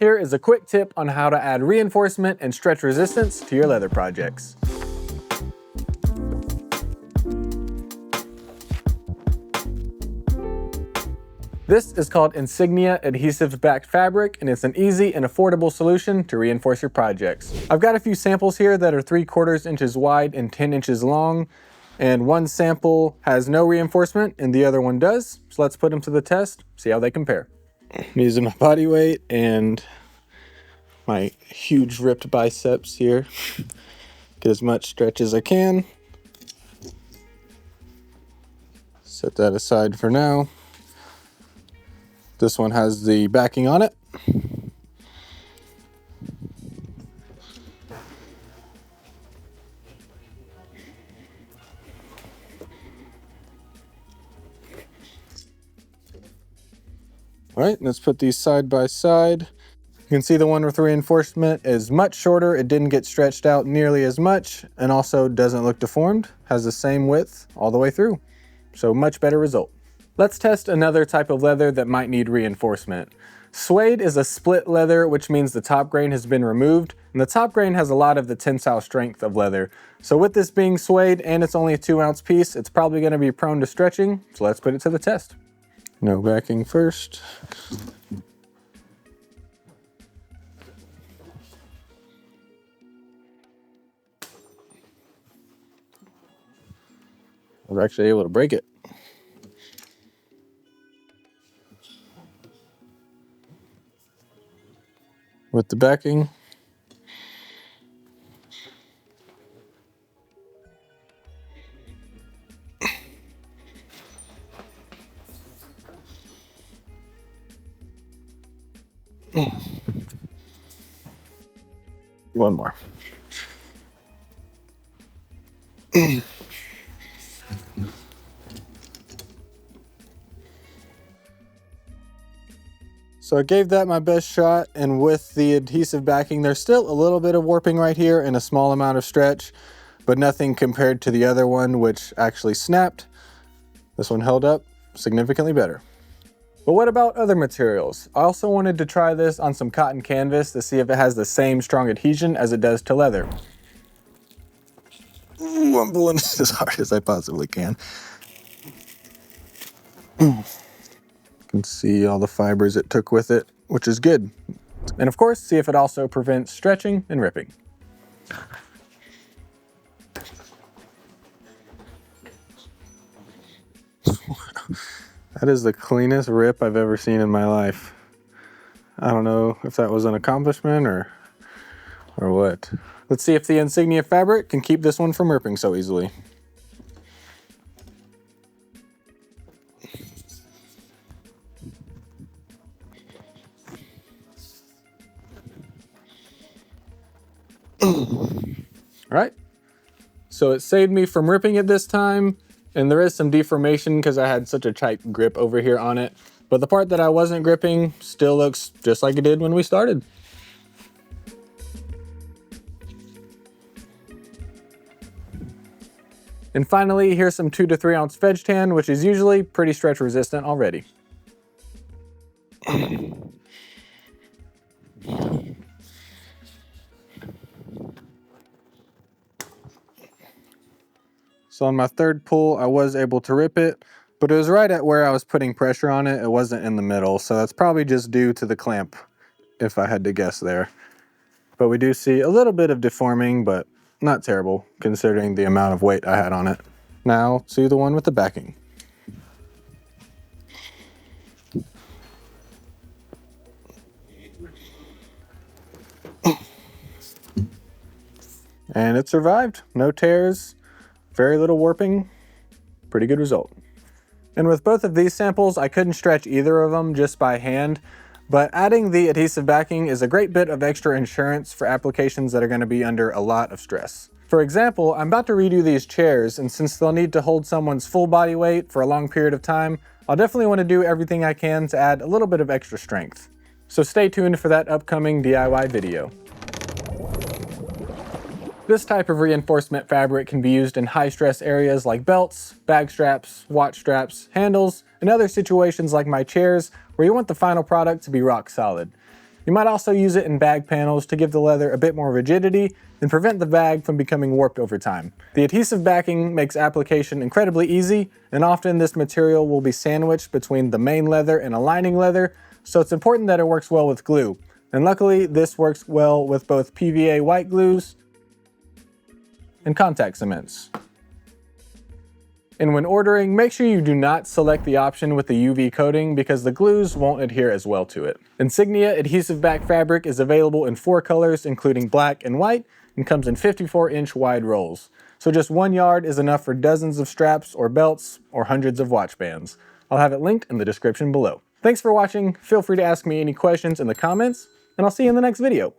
Here is a quick tip on how to add reinforcement and stretch resistance to your leather projects. This is called Insignia adhesive backed fabric, and it's an easy and affordable solution to reinforce your projects. I've got a few samples here that are 3/4 inches wide and 10 inches long, and one sample has no reinforcement and the other one does. So let's put them to the test, see how they compare. I'm using my body weight and my huge ripped biceps here. Get as much stretch as I can. Set that aside for now. This one has the backing on it. All right, let's put these side by side. You can see the one with reinforcement is much shorter. It didn't get stretched out nearly as much and also doesn't look deformed. Has the same width all the way through. So much better result. Let's test another type of leather that might need reinforcement. Suede is a split leather, which means the top grain has been removed, and the top grain has a lot of the tensile strength of leather. So with this being suede and it's only a 2-ounce piece, it's probably going to be prone to stretching. So let's put it to the test. No backing first. I was actually able to break it. With the backing. One more. So I gave that my best shot, and with the adhesive backing, there's still a little bit of warping right here and a small amount of stretch, but nothing compared to the other one, which actually snapped. This one held up significantly better. But what about other materials? I also wanted to try this on some cotton canvas to see if it has the same strong adhesion as it does to leather. Ooh, I'm pulling it as hard as I possibly can. You can see all the fibers it took with it, which is good. And of course, see if it also prevents stretching and ripping. That is the cleanest rip I've ever seen in my life. I don't know if that was an accomplishment or what. Let's see if the Insignia fabric can keep this one from ripping so easily. All right, so it saved me from ripping it this time, and there is some deformation because I had such a tight grip over here on it, but the part that I wasn't gripping still looks just like it did when we started. And finally, here's some 2 to 3 ounce veg tan, which is usually pretty stretch resistant already. So on my third pull, I was able to rip it, but it was right at where I was putting pressure on it. It wasn't in the middle, so that's probably just due to the clamp, if I had to guess there. But we do see a little bit of deforming, but not terrible, considering the amount of weight I had on it. Now, see the one with the backing. And it survived. No tears. Very little warping, pretty good result. And with both of these samples, I couldn't stretch either of them just by hand, but adding the adhesive backing is a great bit of extra insurance for applications that are going to be under a lot of stress. For example, I'm about to redo these chairs, and since they'll need to hold someone's full body weight for a long period of time, I'll definitely want to do everything I can to add a little bit of extra strength. So stay tuned for that upcoming DIY video. This type of reinforcement fabric can be used in high-stress areas like belts, bag straps, watch straps, handles, and other situations like my chairs where you want the final product to be rock solid. You might also use it in bag panels to give the leather a bit more rigidity and prevent the bag from becoming warped over time. The adhesive backing makes application incredibly easy, and often this material will be sandwiched between the main leather and a lining leather, so it's important that it works well with glue. And luckily, this works well with both PVA white glues and contact cements. And when ordering, make sure you do not select the option with the UV coating because the glues won't adhere as well to it. Insignia adhesive back fabric is available in 4 colors, including black and white, and comes in 54-inch wide rolls. So just 1 yard is enough for dozens of straps or belts or hundreds of watch bands. I'll have it linked in the description below. Thanks for watching. Feel free to ask me any questions in the comments, and I'll see you in the next video.